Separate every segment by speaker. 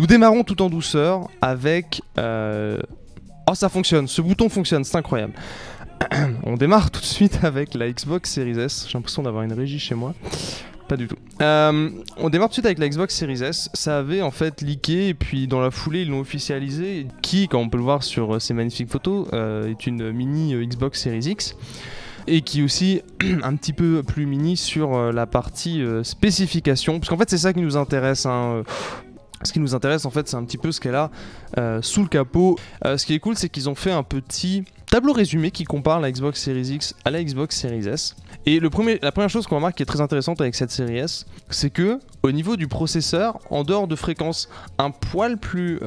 Speaker 1: démarrons tout en douceur avec... Oh, ça fonctionne, ce bouton fonctionne, c'est incroyable. On démarre tout de suite avec la Xbox Series S. J'ai l'impression d'avoir une régie chez moi. Pas du tout. On démarre tout de suite avec la Xbox Series S. Ça avait en fait leaké et puis dans la foulée ils l'ont officialisé. Qui, comme on peut le voir sur ces magnifiques photos, est une mini Xbox Series X. Et qui est aussi un petit peu plus mini sur la partie spécification. Parce qu'en fait c'est ça qui nous intéresse. Hein. Ce qui nous intéresse en fait c'est un petit peu ce qu'elle a sous le capot. Ce qui est cool c'est qu'ils ont fait un petit tableau résumé qui compare la Xbox Series X à la Xbox Series S. Et la première chose qu'on remarque qui est très intéressante avec cette série S, c'est que au niveau du processeur, en dehors de fréquences un poil plus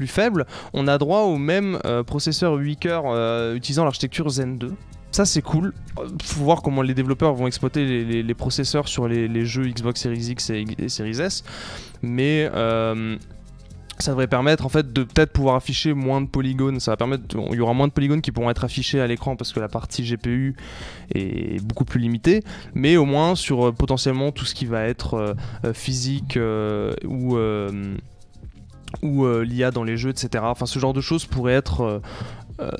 Speaker 1: faibles, on a droit au même processeur 8 cœurs utilisant l'architecture Zen 2. Ça c'est cool, faut voir comment les développeurs vont exploiter les processeurs sur les jeux Xbox Series X et Series S, mais ça devrait permettre en fait de peut-être pouvoir afficher moins de polygones, ça va permettre, il y aura moins de polygones qui pourront être affichés à l'écran parce que la partie GPU est beaucoup plus limitée, mais au moins sur potentiellement tout ce qui va être physique ou l'IA dans les jeux, etc. Enfin ce genre de choses pourrait être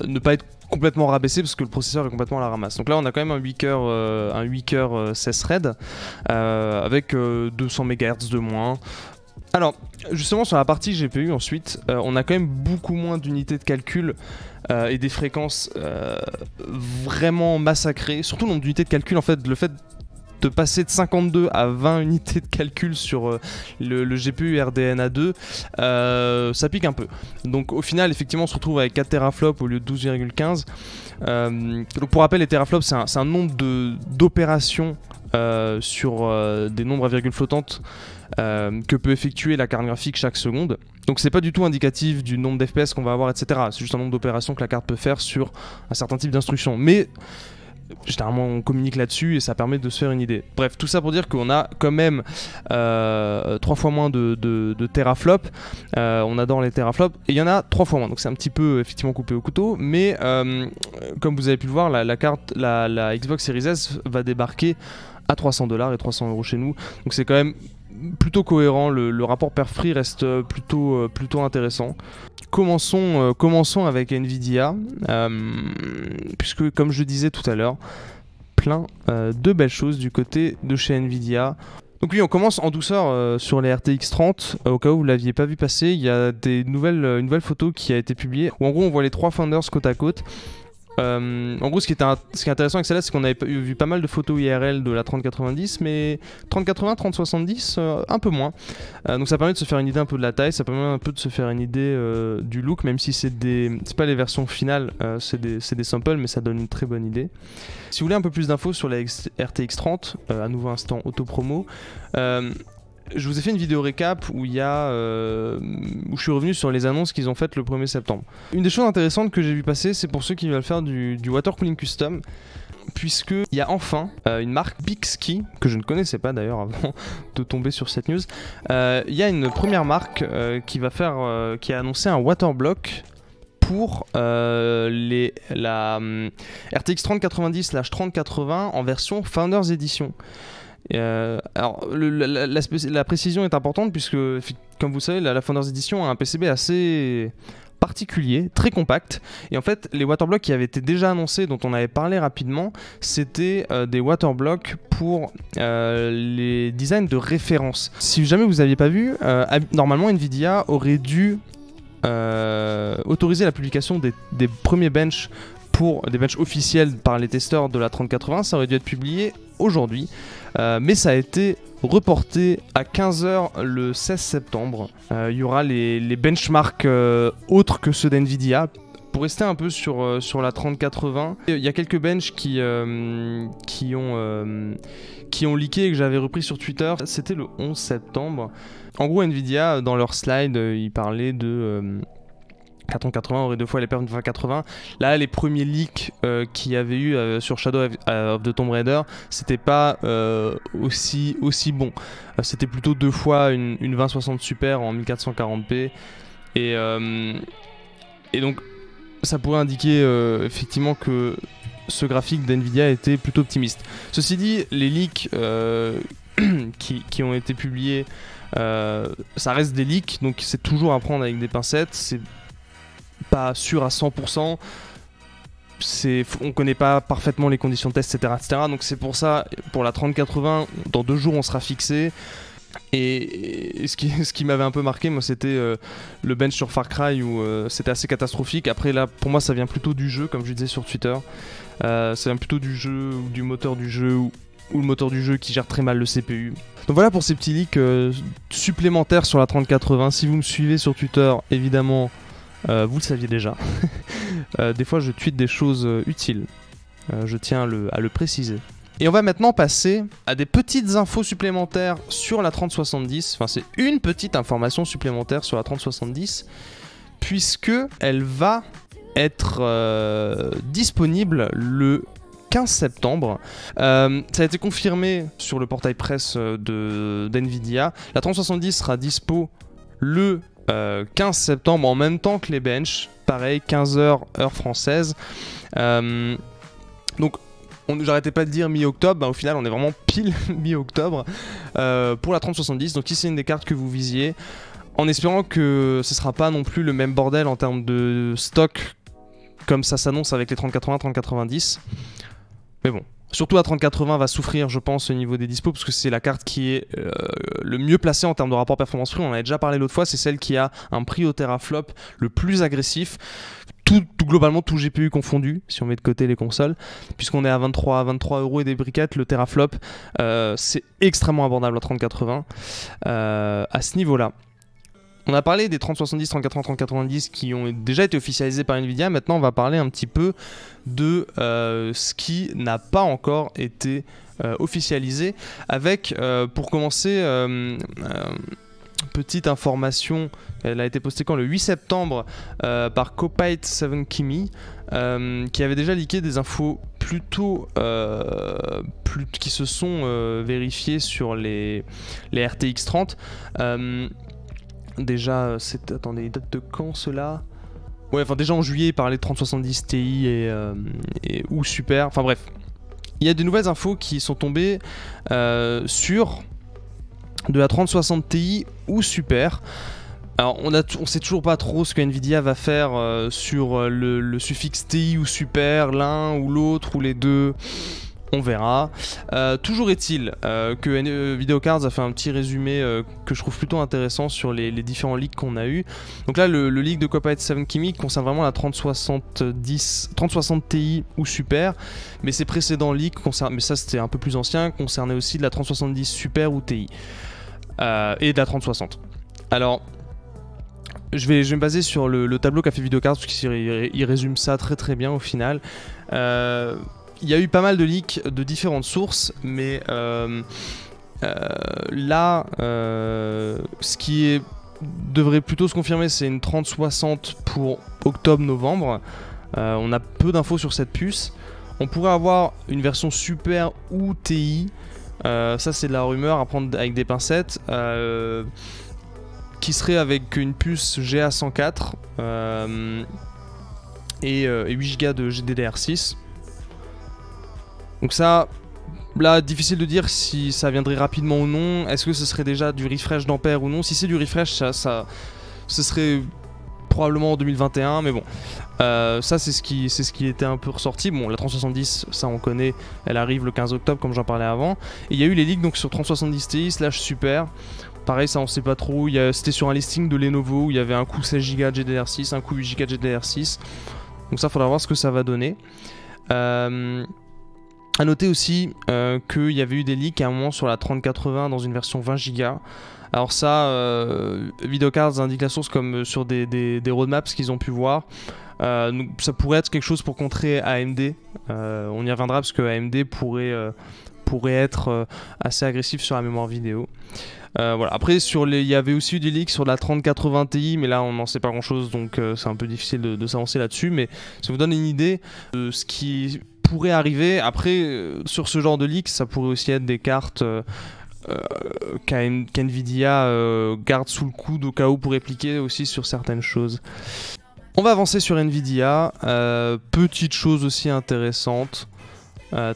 Speaker 1: ne pas être complètement rabaissé parce que le processeur est complètement à la ramasse. Donc là on a quand même un 8 cœurs 16 threads avec 200 MHz de moins. Alors justement sur la partie GPU ensuite, on a quand même beaucoup moins d'unités de calcul et des fréquences vraiment massacrées. Surtout le nombre d'unités de calcul, en fait, le fait de passer de 52 à 20 unités de calcul sur le GPU RDNA 2, ça pique un peu. Donc au final, effectivement, on se retrouve avec 4 teraflops au lieu de 12,15. Donc pour rappel, les teraflops, c'est un nombre d'opérations sur des nombres à virgule flottante que peut effectuer la carte graphique chaque seconde. Donc c'est pas du tout indicatif du nombre d'FPS qu'on va avoir, etc. C'est juste un nombre d'opérations que la carte peut faire sur un certain type d'instruction. Mais généralement on communique là-dessus et ça permet de se faire une idée. Bref, tout ça pour dire qu'on a quand même 3 fois moins de teraflops. On adore les teraflops et il y en a 3 fois moins. Donc c'est un petit peu effectivement coupé au couteau. Mais comme vous avez pu le voir, la Xbox Series S va débarquer à 300$ et 300 € chez nous. Donc c'est quand même plutôt cohérent. Le rapport perf-prix reste plutôt intéressant. Commençons avec Nvidia, puisque comme je disais tout à l'heure, plein de belles choses du côté de chez Nvidia. Donc oui, on commence en douceur sur les RTX 30, au cas où vous ne l'aviez pas vu passer, il y a une nouvelle photo qui a été publiée, où en gros on voit les 3 Founders côte à côte. En gros ce qui est intéressant avec celle-là, c'est qu'on avait vu pas mal de photos IRL de la 3090, mais 3080, 3070 un peu moins. Donc ça permet de se faire une idée un peu de la taille, ça permet un peu de se faire une idée du look, même si c'est pas les versions finales, c'est des samples, mais ça donne une très bonne idée. Si vous voulez un peu plus d'infos sur la RTX 30, à nouveau instant auto-promo, je vous ai fait une vidéo récap où je suis revenu sur les annonces qu'ils ont faites le 1er septembre. Une des choses intéressantes que j'ai vu passer, c'est pour ceux qui veulent faire du water cooling custom, puisqu'il y a enfin une marque Bixby, que je ne connaissais pas d'ailleurs avant de tomber sur cette news. Il y a une première marque qui a annoncé un water block pour la RTX 3090/3080 en version Founders Edition. Alors la précision est importante puisque, comme vous savez, la Founders Edition a un PCB assez particulier, très compact, et en fait les waterblocks qui avaient été déjà annoncés, dont on avait parlé rapidement, c'était des waterblocks pour les designs de référence. Si jamais vous n'aviez pas vu, normalement Nvidia aurait dû autoriser la publication des premiers benches pour des benches officiels par les testeurs de la 3080. Ça aurait dû être publié aujourd'hui, mais ça a été reporté à 15 h le 16 septembre. Il y aura les benchmarks autres que ceux d'Nvidia. Pour rester un peu sur la 3080, il y a quelques benches qui ont leaké et que j'avais repris sur Twitter. C'était le 11 septembre. En gros, Nvidia, dans leur slide, ils parlaient de 480 aurait 2 fois les perfs de 2080. Là, les premiers leaks qu'il y avait eu sur Shadow of the Tomb Raider, c'était pas aussi bon. C'était plutôt 2 fois une 2060 Super en 1440p. Et donc, ça pourrait indiquer effectivement que ce graphique d'Nvidia était plutôt optimiste. Ceci dit, les leaks qui ont été publiés, ça reste des leaks, donc c'est toujours à prendre avec des pincettes, c'est pas sûr à 100%, on connaît pas parfaitement les conditions de test, etc. Donc c'est pour ça, pour la 3080, dans 2 jours on sera fixé. Et ce qui m'avait un peu marqué, moi, c'était le bench sur Far Cry où c'était assez catastrophique. Après là, pour moi, ça vient plutôt du jeu, comme je disais sur Twitter. Ça vient plutôt du jeu ou du moteur du jeu ou le moteur du jeu qui gère très mal le CPU. Donc voilà pour ces petits leaks supplémentaires sur la 3080. Si vous me suivez sur Twitter, évidemment, vous le saviez déjà. Des fois, je tweete des choses utiles. Je tiens à le préciser. Et on va maintenant passer à des petites infos supplémentaires sur la 3070. Enfin, c'est une petite information supplémentaire sur la 3070, puisque elle va être disponible le 15 septembre. Ça a été confirmé sur le portail presse d'NVIDIA. La 3070 sera dispo le 15 septembre en même temps que les benches. Pareil, 15h heure française. Donc, j'arrêtais pas de dire mi-octobre, au final on est vraiment pile mi-octobre pour la 3070. Donc, si c'est une des cartes que vous visiez, en espérant que ce sera pas non plus le même bordel en termes de stock comme ça s'annonce avec les 3080, 3090. Mais bon, surtout la 3080 va souffrir, je pense, au niveau des dispos, parce que c'est la carte qui est le mieux placée en termes de rapport performance-prix. On en avait déjà parlé l'autre fois, c'est celle qui a un prix au teraflop le plus agressif. Globalement, tout GPU confondu, si on met de côté les consoles, puisqu'on est à 23 € et des briquettes, le teraflop, c'est extrêmement abordable à 3080 à ce niveau-là. On a parlé des 3070, 3080, 3090 qui ont déjà été officialisés par Nvidia. Maintenant, on va parler un petit peu de ce qui n'a pas encore été officialisé. Avec, pour commencer, petite information, elle a été postée quand le 8 septembre par Copite7Kimi, qui avait déjà leaké des infos plutôt qui se sont vérifiées sur les RTX 30. Déjà, attendez, date de quand cela? Ouais, enfin déjà en juillet, il parlait de 3070 Ti ou Super. Enfin bref, il y a de nouvelles infos qui sont tombées sur de la 3060 Ti ou Super. Alors on sait toujours pas trop ce que Nvidia va faire sur le suffixe Ti ou Super, l'un ou l'autre ou les deux. On verra. Toujours est-il que Videocards a fait un petit résumé que je trouve plutôt intéressant sur les différents leaks qu'on a eu. Donc là, le leak de Copite7Kimi concerne vraiment la 3060 Ti ou Super, mais ses précédents leaks, mais ça c'était un peu plus ancien, concernaient aussi de la 3070 Super ou Ti et de la 3060. Alors, je vais me baser sur le tableau qu'a fait Videocards parce qu'il résume ça très très bien au final. Il y a eu pas mal de leaks de différentes sources, mais là, ce qui devrait plutôt se confirmer, c'est une 3060 pour octobre-novembre. On a peu d'infos sur cette puce. On pourrait avoir une version Super ou Ti. Ça, c'est de la rumeur à prendre avec des pincettes. Qui serait avec une puce GA104 et 8 Go de GDDR6. Donc ça, là, difficile de dire si ça viendrait rapidement ou non. Est-ce que ce serait déjà du refresh d'ampères ou non? Si c'est du refresh, ce serait probablement en 2021, mais bon. Ça, c'est ce qui était un peu ressorti. Bon, la 3070, ça on connaît, elle arrive le 15 octobre, comme j'en parlais avant. Et il y a eu les leaks donc, sur 3070 Ti / Super. Pareil, ça on sait pas trop. C'était sur un listing de Lenovo où il y avait un coup 16 Go de GDDR6, un coup 8 Go de GDDR6. Donc ça, faudra voir ce que ça va donner. A noter aussi qu'il y avait eu des leaks à un moment sur la 3080 dans une version 20 Go. Alors ça, Videocards indique la source comme sur des roadmaps qu'ils ont pu voir. Donc ça pourrait être quelque chose pour contrer AMD. On y reviendra parce que AMD pourrait être assez agressif sur la mémoire vidéo. Voilà. Après, il y avait aussi eu des leaks sur la 3080 Ti, mais là on n'en sait pas grand chose, donc c'est un peu difficile de s'avancer là-dessus. Mais ça vous donne une idée de ce qui pourrait arriver. Après, sur ce genre de leaks, ça pourrait aussi être des cartes qu'NVIDIA garde sous le coude au cas où pour répliquer aussi sur certaines choses. On va avancer sur NVIDIA. Petite chose aussi intéressante.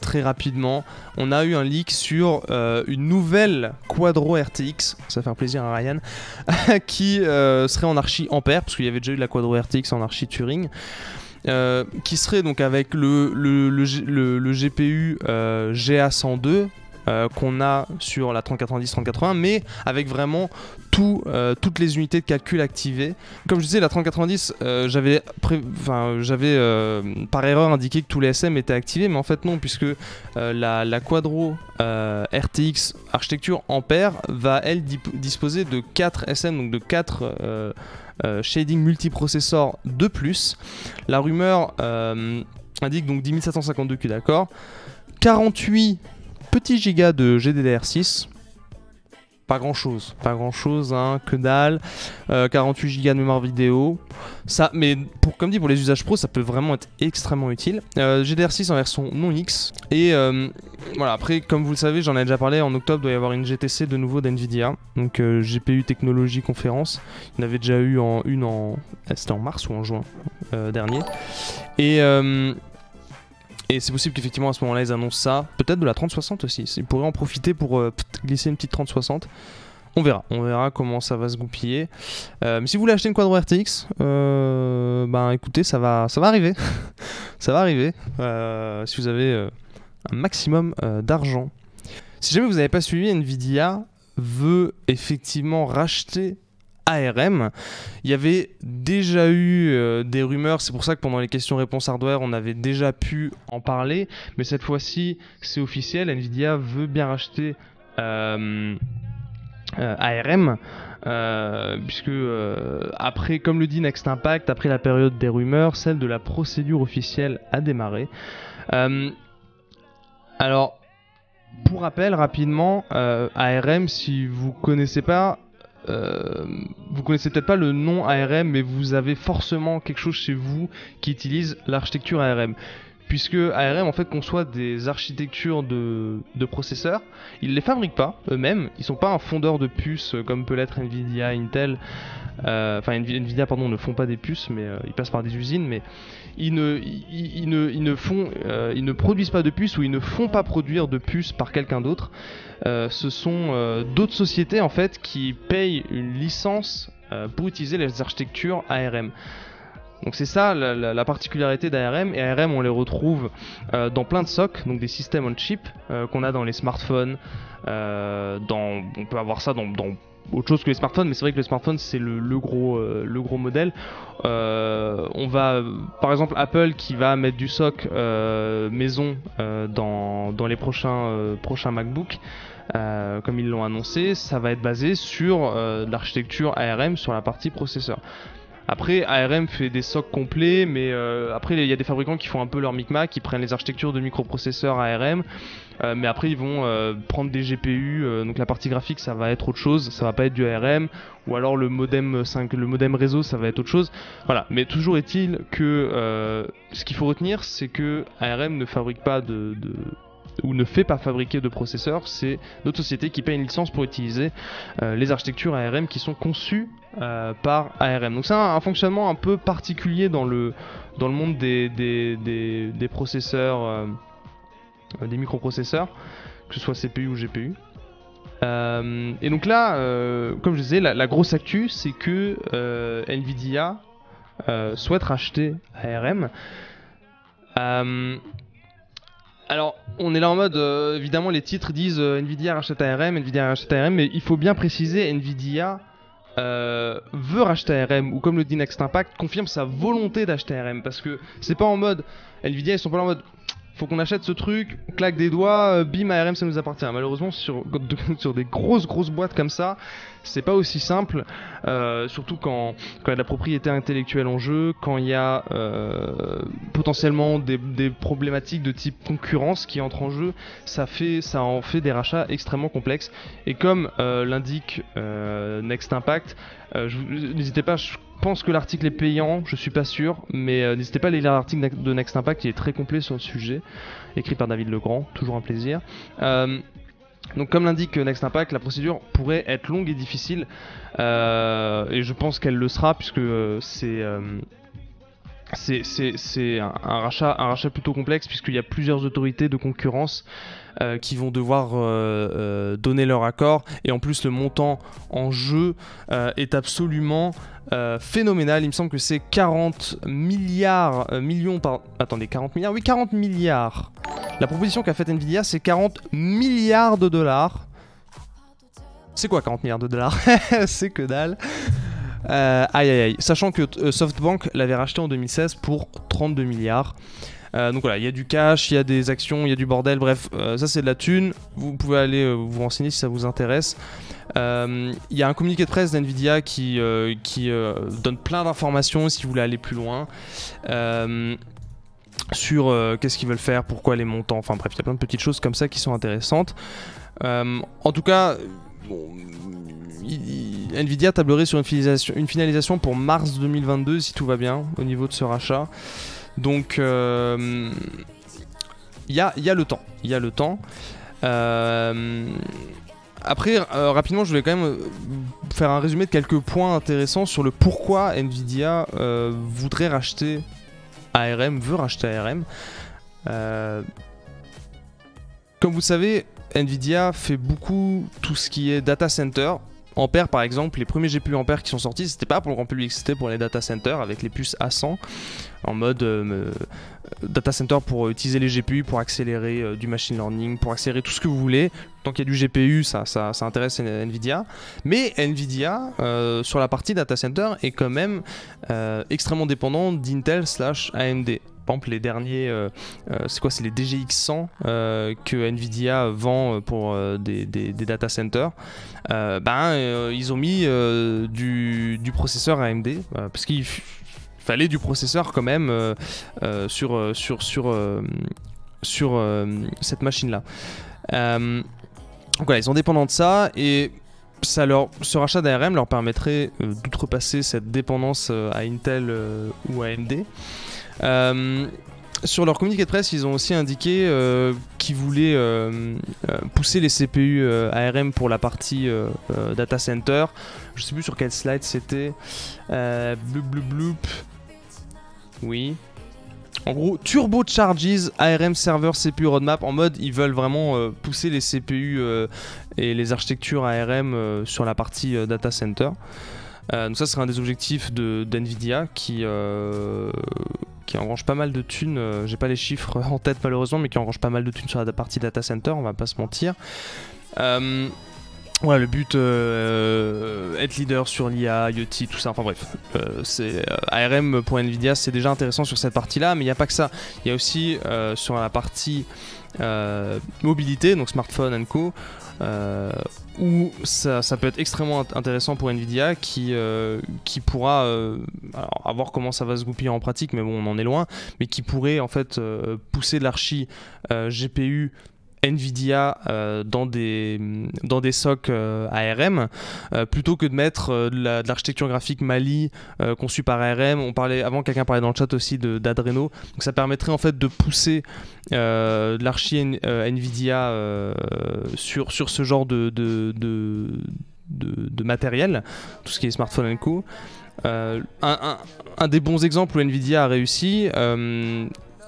Speaker 1: très rapidement. On a eu un leak sur une nouvelle Quadro RTX, ça va faire plaisir à Ryan, qui serait en archi Ampère, parce qu'il y avait déjà eu la Quadro RTX en archi Turing. Qui serait donc avec le GPU GA102 qu'on a sur la 3090-3080, mais avec vraiment toutes les unités de calcul activées. Comme je disais, la 3090, j'avais par erreur indiqué que tous les SM étaient activés, mais en fait non, puisque la Quadro RTX architecture Ampère va elle disposer de 4 SM, donc de 4 shading multiprocesseur de plus. La rumeur indique donc 10752 Q, d'accord, 48 petits gigas de GDDR6, pas grand chose, hein, que dalle. 48 gigas de mémoire vidéo, ça, mais comme dit, pour les usages pro, ça peut vraiment être extrêmement utile. GDR6 en version non X, et voilà, après, comme vous le savez, j'en ai déjà parlé, en octobre, il doit y avoir une GTC de nouveau d'NVIDIA, donc GPU Technologie Conférence. Il y en avait déjà eu c'était en mars ou en juin dernier, et c'est possible qu'effectivement à ce moment-là ils annoncent ça, peut-être de la 3060 aussi, ils pourraient en profiter pour glisser une petite 3060. On verra comment ça va se goupiller. Mais si vous voulez acheter une Quadro RTX, ben écoutez, ça va arriver. Ça va arriver si vous avez un maximum d'argent. Si jamais vous n'avez pas suivi, Nvidia veut effectivement racheter ARM. Il y avait déjà eu des rumeurs, c'est pour ça que pendant les questions-réponses hardware, on avait déjà pu en parler, mais cette fois-ci, c'est officiel, Nvidia veut bien racheter ARM, puisque après, comme le dit Next Impact, après la période des rumeurs, celle de la procédure officielle a démarré. Alors, pour rappel, rapidement, ARM, si vous connaissez pas, vous connaissez peut-être pas le nom ARM, mais vous avez forcément quelque chose chez vous qui utilise l'architecture ARM. Puisque ARM en fait conçoit des architectures de processeurs, ils les fabriquent pas eux-mêmes, ils sont pas un fondeur de puces comme peut l'être Nvidia, Intel, Nvidia pardon ne font pas des puces, mais ils passent par des usines, mais ils ne produisent pas de puces, ou ils ne font pas produire de puces par quelqu'un d'autre. Ce sont d'autres sociétés en fait qui payent une licence pour utiliser les architectures ARM. Donc c'est ça la particularité d'ARM, et ARM on les retrouve dans plein de SoC, donc des systèmes on chip qu'on a dans les smartphones, on peut avoir ça dans autre chose que les smartphones, mais c'est vrai que les smartphones c'est le gros modèle. On va, par exemple Apple qui va mettre du SoC maison dans les prochains MacBook. Comme ils l'ont annoncé, ça va être basé sur l'architecture ARM sur la partie processeur. Après, ARM fait des SoC complets, mais après il y a des fabricants qui font un peu leur micmac, qui prennent les architectures de microprocesseurs ARM, mais après ils vont prendre des GPU, donc la partie graphique ça va être autre chose, ça va pas être du ARM, ou alors le modem réseau ça va être autre chose. Voilà, mais toujours est-il que ce qu'il faut retenir, c'est que ARM ne fabrique pas ou ne fait pas fabriquer de processeurs, c'est notre société qui paye une licence pour utiliser les architectures ARM qui sont conçues par ARM. Donc c'est un fonctionnement un peu particulier dans le monde des processeurs, des microprocesseurs, que ce soit CPU ou GPU. Et donc là, comme je disais, la grosse actu, c'est que Nvidia souhaite racheter ARM. Alors, on est là en mode, évidemment, les titres disent Nvidia rachète ARM, Nvidia rachète ARM, mais il faut bien préciser, Nvidia veut racheter ARM, ou comme le dit Next Impact, confirme sa volonté d'acheter ARM, parce que c'est pas en mode, Nvidia ils sont pas là en mode, faut qu'on achète ce truc, on claque des doigts, bim, ARM ça nous appartient. Malheureusement sur des grosses boîtes comme ça, c'est pas aussi simple, surtout quand il y a de la propriété intellectuelle en jeu, quand il y a potentiellement des problématiques de type concurrence qui entrent en jeu, ça en fait des rachats extrêmement complexes. Et comme l'indique Next Impact, n'hésitez pas, je pense que l'article est payant, je suis pas sûr, mais n'hésitez pas à lire l'article de Next Impact, il est très complet sur le sujet, écrit par David Legrand, toujours un plaisir. Donc comme l'indique Next Impact, la procédure pourrait être longue et difficile, et je pense qu'elle le sera, puisque c'est un rachat plutôt complexe puisqu'il y a plusieurs autorités de concurrence qui vont devoir donner leur accord, et en plus le montant en jeu est absolument phénoménal. Il me semble que c'est 40 milliards millions par... Attendez, 40 milliards? Oui, 40 milliards. La proposition qu'a faite Nvidia, c'est 40 milliards de dollars. C'est quoi 40 milliards de dollars? C'est que dalle. Aïe aïe aïe, sachant que SoftBank l'avait racheté en 2016 pour 32 milliards. Donc voilà, il y a du cash, il y a des actions, il y a du bordel, bref, ça c'est de la thune. Vous pouvez aller vous renseigner si ça vous intéresse. Il y a un communiqué de presse d'NVIDIA qui donne plein d'informations si vous voulez aller plus loin. Sur qu'est-ce qu'ils veulent faire, pourquoi les montants, enfin bref, il y a plein de petites choses comme ça qui sont intéressantes. En tout cas, bon, Nvidia tablerait sur une finalisation pour mars 2022 si tout va bien au niveau de ce rachat. Donc il y a le temps. Il y a le temps. Après, rapidement, je voulais quand même faire un résumé de quelques points intéressants sur le pourquoi Nvidia voudrait racheter ARM, veut racheter ARM. Comme vous savez, Nvidia fait beaucoup tout ce qui est data center. Ampère par exemple, les premiers GPU Ampère qui sont sortis, c'était pas pour le grand public, c'était pour les data centers avec les puces A100 en mode data center pour utiliser les GPU pour accélérer du machine learning, pour accélérer tout ce que vous voulez. Tant qu'il y a du GPU, ça intéresse Nvidia. Mais Nvidia, sur la partie data center, est quand même extrêmement dépendant d'Intel / AMD. Par exemple, les derniers, c'est quoi? C'est les DGX 100 que Nvidia vend pour des data centers. Ils ont mis du processeur AMD parce qu'il fallait du processeur quand même sur cette machine-là. Donc voilà, ils sont dépendants de ça, et ce rachat d'ARM leur permettrait d'outrepasser cette dépendance à Intel ou à AMD. Sur leur communiqué de presse, ils ont aussi indiqué qu'ils voulaient pousser les CPU ARM pour la partie data center. Je sais plus sur quel slide c'était. Bloop. Oui. En gros, Turbo Charges ARM Server CPU Roadmap, en mode ils veulent vraiment pousser les CPU et les architectures ARM sur la partie data center. Donc ça serait un des objectifs d'NVIDIA qui engrange pas mal de thunes. J'ai pas les chiffres en tête malheureusement, mais qui engrange pas mal de thunes sur la partie data center, on va pas se mentir. Voilà, le but, être leader sur l'IA, IoT, tout ça, enfin bref, ARM pour Nvidia c'est déjà intéressant sur cette partie-là, mais il n'y a pas que ça. Il y a aussi sur la partie mobilité, donc smartphone & co, où ça peut être extrêmement intéressant pour Nvidia qui pourra, alors à voir comment ça va se goupiller en pratique, mais bon on en est loin, mais qui pourrait en fait pousser de l'archi GPU Nvidia dans des SoC ARM plutôt que de mettre de l'architecture graphique Mali conçue par ARM. On parlait avant, quelqu'un parlait dans le chat aussi d'Adreno, donc ça permettrait en fait de pousser de l'archi Nvidia sur ce genre de matériel, tout ce qui est smartphone & co. Un des bons exemples où Nvidia a réussi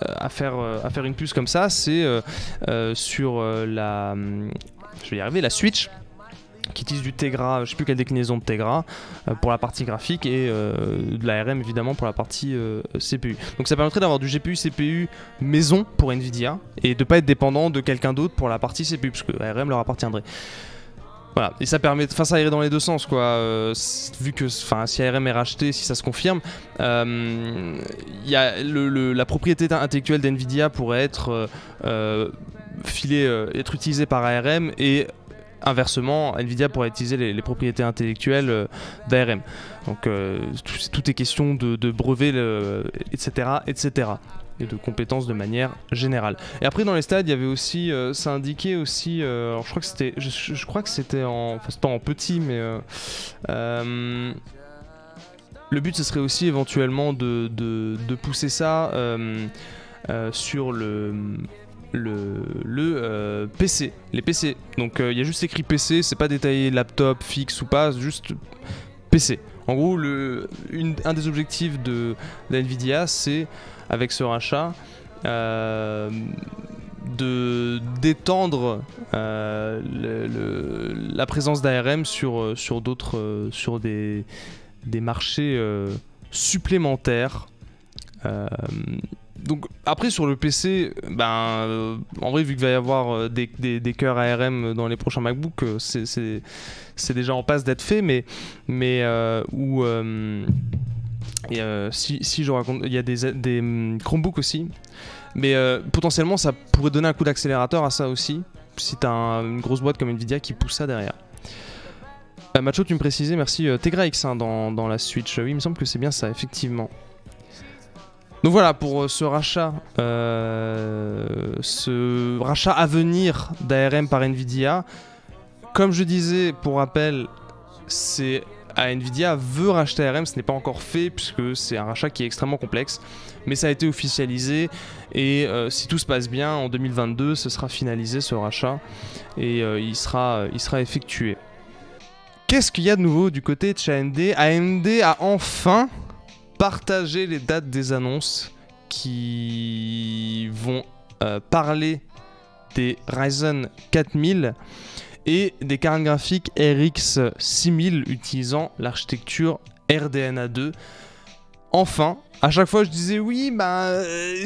Speaker 1: à faire une puce comme ça, c'est sur la Switch, qui utilise du Tegra, je sais plus quelle déclinaison de Tegra pour la partie graphique, et de l'ARM évidemment pour la partie CPU. Donc ça permettrait d'avoir du GPU CPU maison pour Nvidia et de pas être dépendant de quelqu'un d'autre pour la partie CPU, parce que l'ARM leur appartiendrait. Voilà, et ça permet, enfin ça irait dans les deux sens quoi, vu que si ARM est racheté, si ça se confirme, y a la propriété intellectuelle d'NVIDIA pourrait être être utilisée par ARM, et inversement Nvidia pourrait utiliser les propriétés intellectuelles d'ARM. Donc tout est question de brevets, etc. et de compétences de manière générale. Et après dans les stades, il y avait aussi, ça indiquait aussi, alors je crois que c'était pas en petit, mais le but ce serait aussi éventuellement de pousser ça sur le PC, les PC. Donc il y a juste écrit PC, c'est pas détaillé laptop, fixe ou pas, juste PC. En gros, un des objectifs de Nvidia, c'est, avec ce rachat, d'étendre la présence d'ARM sur des marchés supplémentaires. Donc après sur le PC, en vrai vu qu'il va y avoir des cœurs ARM dans les prochains MacBook, c'est déjà en passe d'être fait, mais si je raconte, il y a des Chromebooks aussi, mais potentiellement ça pourrait donner un coup d'accélérateur à ça aussi, si tu as une grosse boîte comme Nvidia qui pousse ça derrière. Macho, tu me précisais, merci, Tegra X1 dans la Switch, oui il me semble que c'est bien ça, effectivement. Donc voilà pour ce rachat à venir d'ARM par Nvidia. Comme je disais, pour rappel, Nvidia veut racheter ARM, ce n'est pas encore fait puisque c'est un rachat qui est extrêmement complexe, mais ça a été officialisé et si tout se passe bien, en 2022, ce sera finalisé ce rachat et il sera effectué. Qu'est-ce qu'il y a de nouveau du côté de chez AMD? AMD a enfin partager les dates des annonces qui vont parler des Ryzen 4000 et des cartes graphiques RX 6000 utilisant l'architecture RDNA 2. Enfin, à chaque fois je disais oui,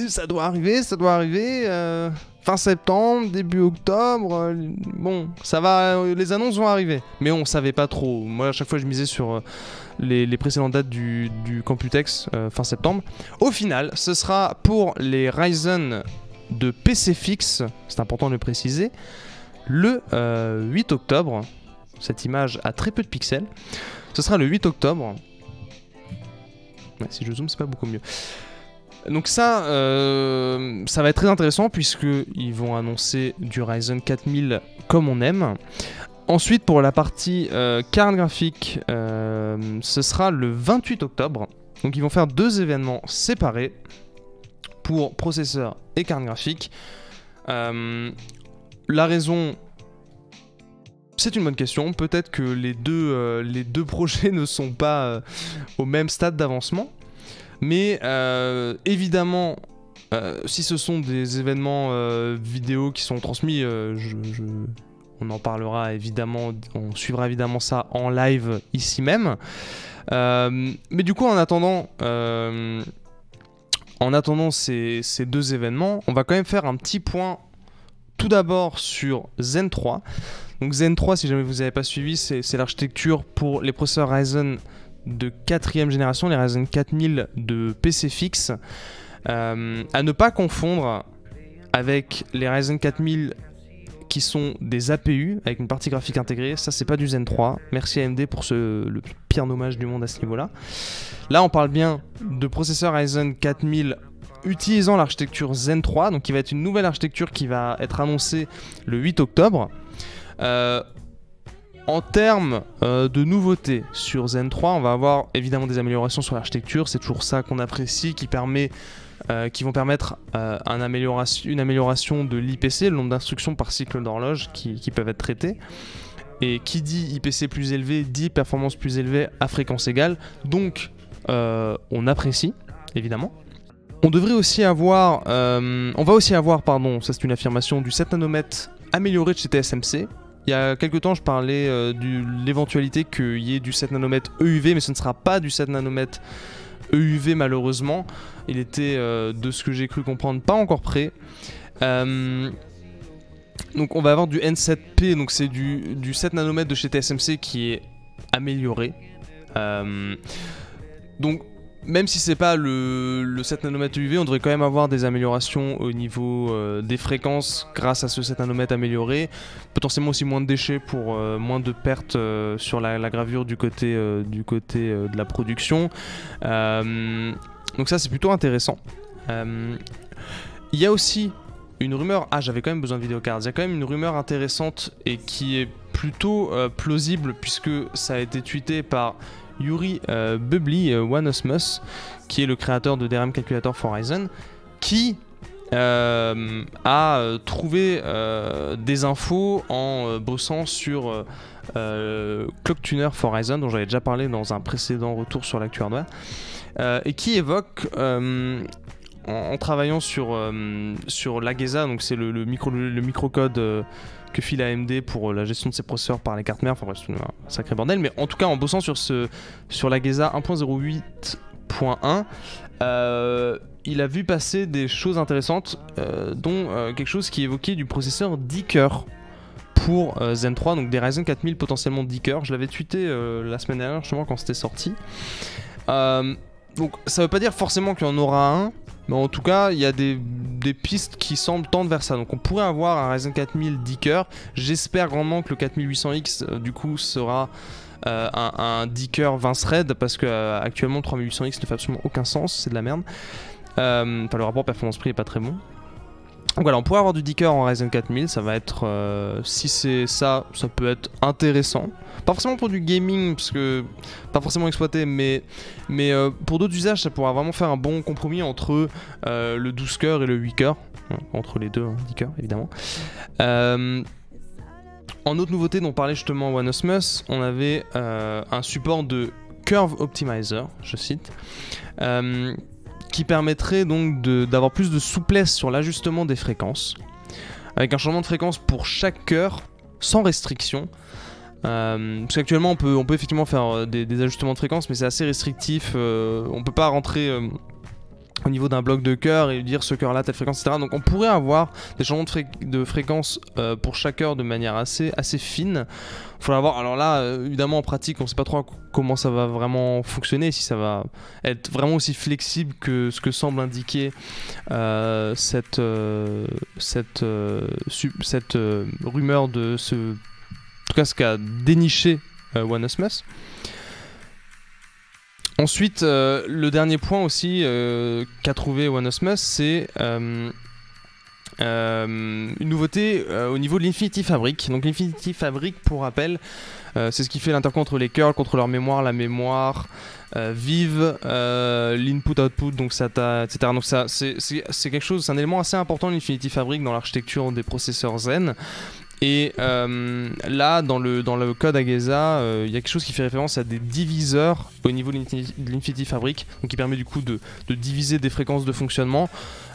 Speaker 1: ça doit arriver, fin septembre, début octobre, bon, ça va, les annonces vont arriver. Mais on savait pas trop. Moi, à chaque fois je misais sur les précédentes dates du Computex fin septembre. Au final, ce sera pour les Ryzen de PC fixe, c'est important de le préciser, le 8 octobre. Cette image a très peu de pixels. Ce sera le 8 octobre. Ouais, si je zoome, c'est pas beaucoup mieux. Donc ça va être très intéressant puisqu'ils vont annoncer du Ryzen 4000 comme on aime. Ensuite, pour la partie carte graphique, ce sera le 28 octobre. Donc ils vont faire deux événements séparés pour processeur et carte graphique. La raison, c'est une bonne question. Peut-être que les deux projets ne sont pas au même stade d'avancement. Mais évidemment, si ce sont des événements vidéo qui sont transmis, on en parlera évidemment, on suivra évidemment ça en live ici même. Mais du coup, en attendant ces deux événements, on va quand même faire un petit point tout d'abord sur Zen 3. Donc Zen 3, si jamais vous n'avez pas suivi, c'est l'architecture pour les processeurs Ryzen de 4ème génération, les Ryzen 4000 de PC fixe, à ne pas confondre avec les Ryzen 4000 qui sont des APU avec une partie graphique intégrée. Ça, c'est pas du Zen 3. Merci AMD pour le pire nommage du monde à ce niveau-là. Là, on parle bien de processeurs Ryzen 4000 utilisant l'architecture Zen 3, donc qui va être une nouvelle architecture qui va être annoncée le 8 octobre. En termes de nouveautés sur Zen 3, on va avoir évidemment des améliorations sur l'architecture, c'est toujours ça qu'on apprécie, qui vont permettre une amélioration de l'IPC, le nombre d'instructions par cycle d'horloge qui peuvent être traitées. Et qui dit IPC plus élevé, dit performance plus élevée à fréquence égale, donc on apprécie, évidemment. On va aussi avoir, ça c'est une affirmation, du 7 nanomètres amélioré de chez TSMC. Il y a quelques temps, je parlais de l'éventualité qu'il y ait du 7 nanomètres EUV, mais ce ne sera pas du 7 nanomètres EUV malheureusement. Il était, de ce que j'ai cru comprendre, pas encore prêt. Donc on va avoir du N7P, donc c'est du 7 nanomètres de chez TSMC qui est amélioré. Donc même si c'est pas le 7 nanomètres UV, on devrait quand même avoir des améliorations au niveau des fréquences grâce à ce 7 nanomètres amélioré. Potentiellement aussi moins de déchets pour moins de pertes sur la gravure du côté de la production. Donc ça c'est plutôt intéressant. Il y a aussi une rumeur, j'avais quand même besoin de vidéocards, il y a quand même une rumeur intéressante et qui est plutôt plausible puisque ça a été tweeté par Yuri Bubbly OneOsmos, qui est le créateur de DRAM Calculator for Ryzen, qui a trouvé des infos en bossant sur Clock Tuner for Ryzen, dont j'avais déjà parlé dans un précédent retour sur l'actu hardware, et qui évoque en travaillant sur l'AGESA, donc c'est le microcode que file AMD pour la gestion de ses processeurs par les cartes mères, enfin bref, c'est un sacré bordel, mais en tout cas en bossant sur l'AGESA 1.08.1, il a vu passer des choses intéressantes, dont quelque chose qui évoquait du processeur 10 cœurs pour Zen 3, donc des Ryzen 4000 potentiellement 10 cœurs. Je l'avais tweeté la semaine dernière justement quand c'était sorti. Donc ça veut pas dire forcément qu'il y en aura un, mais en tout cas il y a des pistes qui semblent tendre vers ça. Donc on pourrait avoir un Ryzen 4000 10 cœurs. J'espère grandement que le 4800X du coup sera un 10 cœurs 20 threads, parce que actuellement le 3800X ne fait absolument aucun sens, c'est de la merde. Enfin le rapport performance-prix est pas très bon. Donc voilà, on pourrait avoir du 10 cœurs en Ryzen 4000, ça va être, si c'est ça, ça peut être intéressant. Pas forcément pour du gaming, parce que pas forcément exploité, mais pour d'autres usages, ça pourra vraiment faire un bon compromis entre le 12 cœurs et le 8 cœurs. Entre les deux, hein, 10 cœurs évidemment. En autre nouveauté dont parlait justement One Osmos, on avait un support de Curve Optimizer, je cite, qui permettrait donc d'avoir plus de souplesse sur l'ajustement des fréquences, avec un changement de fréquence pour chaque cœur, sans restriction. Parce qu'actuellement on peut effectivement faire des ajustements de fréquence, mais c'est assez restrictif, on peut pas rentrer au niveau d'un bloc de cœur et dire ce cœur là telle fréquence, etc. Donc on pourrait avoir des changements de fréquence pour chaque cœur de manière assez fine. Faudra voir, alors là évidemment en pratique on sait pas trop comment ça va vraiment fonctionner, si ça va être vraiment aussi flexible que ce que semble indiquer cette rumeur de ce, en tout cas ce qu'a déniché One Osmos. Ensuite, le dernier point aussi qu'a trouvé One Osmos, c'est une nouveauté au niveau de l'Infinity Fabric. Donc l'Infinity Fabric, pour rappel, c'est ce qui fait l'interco entre les cœurs, le contrôleur mémoire, la mémoire vive, l'input-output, donc SATA, etc. Donc ça, c'est quelque chose, c'est un élément assez important de l'Infinity Fabric dans l'architecture des processeurs Zen. Et là, dans le code AGESA, il y a quelque chose qui fait référence à des diviseurs au niveau de l'Infinity Fabric, donc qui permet du coup de diviser des fréquences de fonctionnement,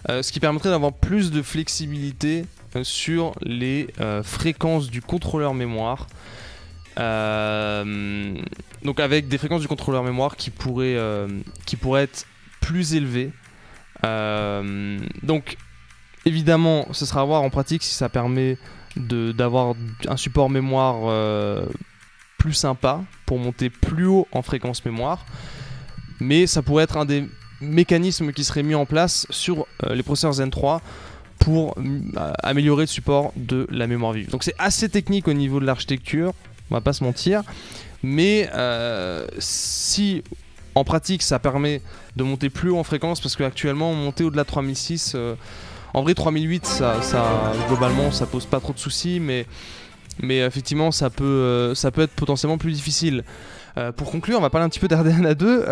Speaker 1: ce qui permettrait d'avoir plus de flexibilité sur les fréquences du contrôleur mémoire. Donc avec des fréquences du contrôleur mémoire qui pourraient être plus élevées. Donc évidemment, ce sera à voir en pratique si ça permet d'avoir un support mémoire plus sympa pour monter plus haut en fréquence mémoire, mais ça pourrait être un des mécanismes qui serait mis en place sur les processeurs Zen 3 pour améliorer le support de la mémoire vive. Donc c'est assez technique au niveau de l'architecture, on va pas se mentir, mais si en pratique ça permet de monter plus haut en fréquence, parce qu'actuellement monter au-delà de 3006, en vrai 3008 ça globalement ça pose pas trop de soucis, mais effectivement ça peut être potentiellement plus difficile. Pour conclure, on va parler un petit peu d'RDNA 2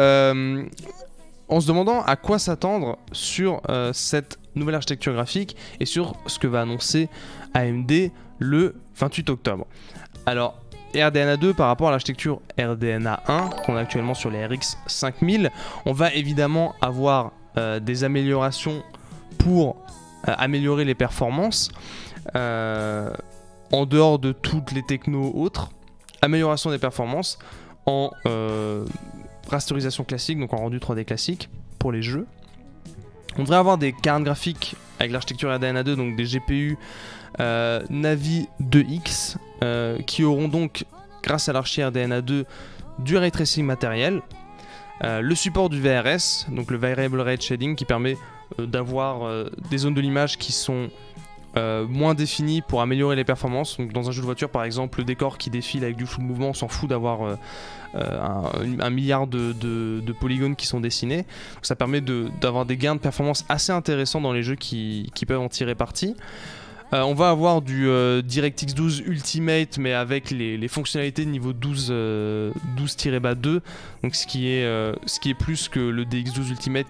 Speaker 1: en se demandant à quoi s'attendre sur cette nouvelle architecture graphique et sur ce que va annoncer AMD le 28 octobre. Alors RDNA 2 par rapport à l'architecture RDNA 1 qu'on a actuellement sur les RX 5000, on va évidemment avoir des améliorations pour améliorer les performances en dehors de toutes les technos autres. Amélioration des performances en rasterisation classique, donc en rendu 3D classique pour les jeux. On devrait avoir des cartes graphiques avec l'architecture RDNA 2, donc des GPU Navi 2X qui auront donc, grâce à l'archi RDNA 2, du ray tracing matériel, le support du VRS, donc le Variable Rate Shading, qui permet d'avoir des zones de l'image qui sont moins définies pour améliorer les performances. Donc dans un jeu de voiture par exemple, le décor qui défile avec du flou de mouvement, on s'en fout d'avoir un milliard de polygones qui sont dessinés. Donc ça permet d'avoir des gains de performance assez intéressants dans les jeux qui peuvent en tirer parti. On va avoir du DirectX 12 Ultimate, mais avec les fonctionnalités de niveau 12-2, donc ce qui est plus que le DX12 Ultimate,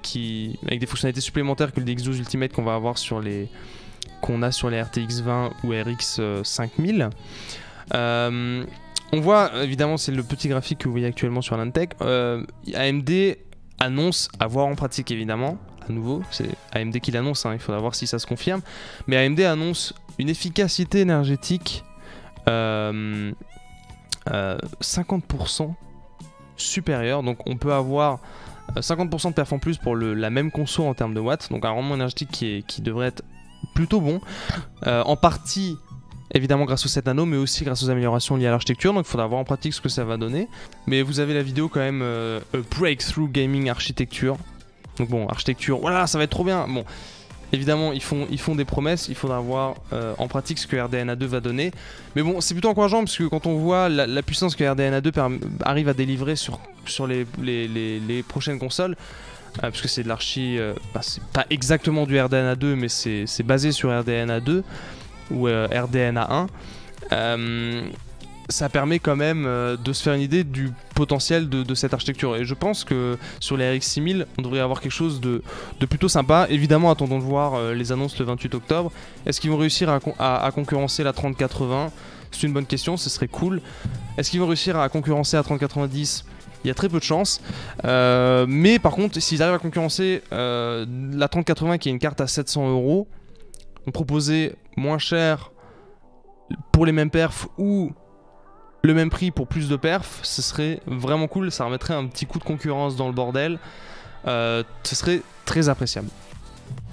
Speaker 1: avec des fonctionnalités supplémentaires que le DX12 Ultimate qu'on va avoir qu'on a sur les RTX 20 ou RX 5000. On voit, évidemment, c'est le petit graphique que vous voyez actuellement sur l'Intech. AMD annonce avoir en pratique, évidemment. À nouveau, c'est AMD qui l'annonce, hein, il faudra voir si ça se confirme. Mais AMD annonce une efficacité énergétique 50% supérieure. Donc on peut avoir 50% de perf en plus pour la même conso en termes de watts. Donc un rendement énergétique qui devrait être plutôt bon. En partie, évidemment grâce aux 7 nano, mais aussi grâce aux améliorations liées à l'architecture. Donc il faudra voir en pratique ce que ça va donner. Mais vous avez la vidéo quand même, Breakthrough Gaming Architecture. Donc bon, architecture, voilà, ça va être trop bien. Bon, évidemment, ils font des promesses, il faudra voir en pratique ce que RDNA 2 va donner. Mais bon, c'est plutôt encourageant parce que quand on voit la puissance que RDNA 2 arrive à délivrer sur les prochaines consoles, parce que c'est de l'archi, c'est pas exactement du RDNA 2, mais c'est basé sur RDNA 2 ou RDNA 1. Ça permet quand même de se faire une idée du potentiel de cette architecture. Et je pense que sur les RX 6000, on devrait avoir quelque chose de plutôt sympa. Évidemment, attendons de voir les annonces le 28 octobre. Est-ce qu'ils vont réussir à concurrencer la 3080 ? C'est une bonne question, ce serait cool. Est-ce qu'ils vont réussir à concurrencer la 3090 ? Il y a très peu de chance. Mais par contre, s'ils arrivent à concurrencer la 3080 qui est une carte à 700 €, on proposait moins cher pour les mêmes perfs ou le même prix pour plus de perf, ce serait vraiment cool, ça remettrait un petit coup de concurrence dans le bordel, ce serait très appréciable.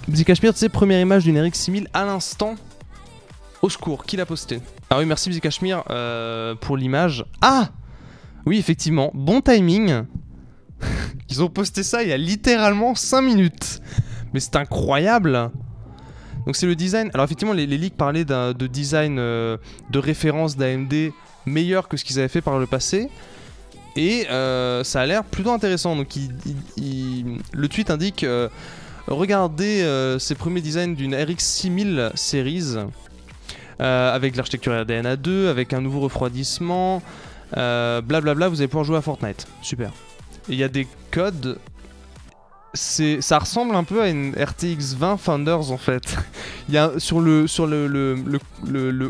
Speaker 1: Bzikashmir, tu sais, première image d'une RX 6000 à l'instant, au secours, qui l'a posté? Ah oui, merci Bzikashmir pour l'image. Ah oui, effectivement, bon timing. Ils ont posté ça il y a littéralement 5 minutes. Mais c'est incroyable. Donc c'est le design, alors effectivement les leaks parlaient de design de référence d'AMD meilleur que ce qu'ils avaient fait par le passé, et ça a l'air plutôt intéressant. Donc le tweet indique regardez ces premiers designs d'une RX 6000 series avec l'architecture RDNA 2, avec un nouveau refroidissement, blablabla, vous allez pouvoir jouer à Fortnite. Super. Et il y a des codes, ça ressemble un peu à une RTX 20 Founders en fait. Il y a sur le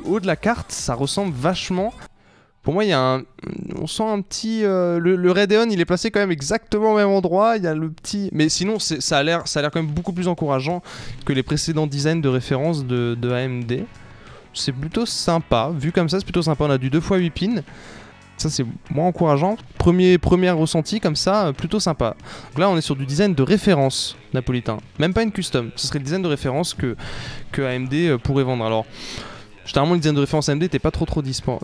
Speaker 1: haut de la carte, ça ressemble vachement. Pour moi, il y a on sent un petit... le Radeon, il est placé quand même exactement au même endroit. Il y a le petit... Mais sinon, ça a l'air quand même beaucoup plus encourageant que les précédents designs de référence de AMD. C'est plutôt sympa. Vu comme ça, c'est plutôt sympa. On a du 2x8 pins. Ça, c'est moins encourageant. Premier ressenti comme ça, plutôt sympa. Donc là, on est sur du design de référence napolitain. Même pas une custom. Ce serait le design de référence que AMD pourrait vendre. Alors... généralement, le design de référence AMD n'était pas trop dispo.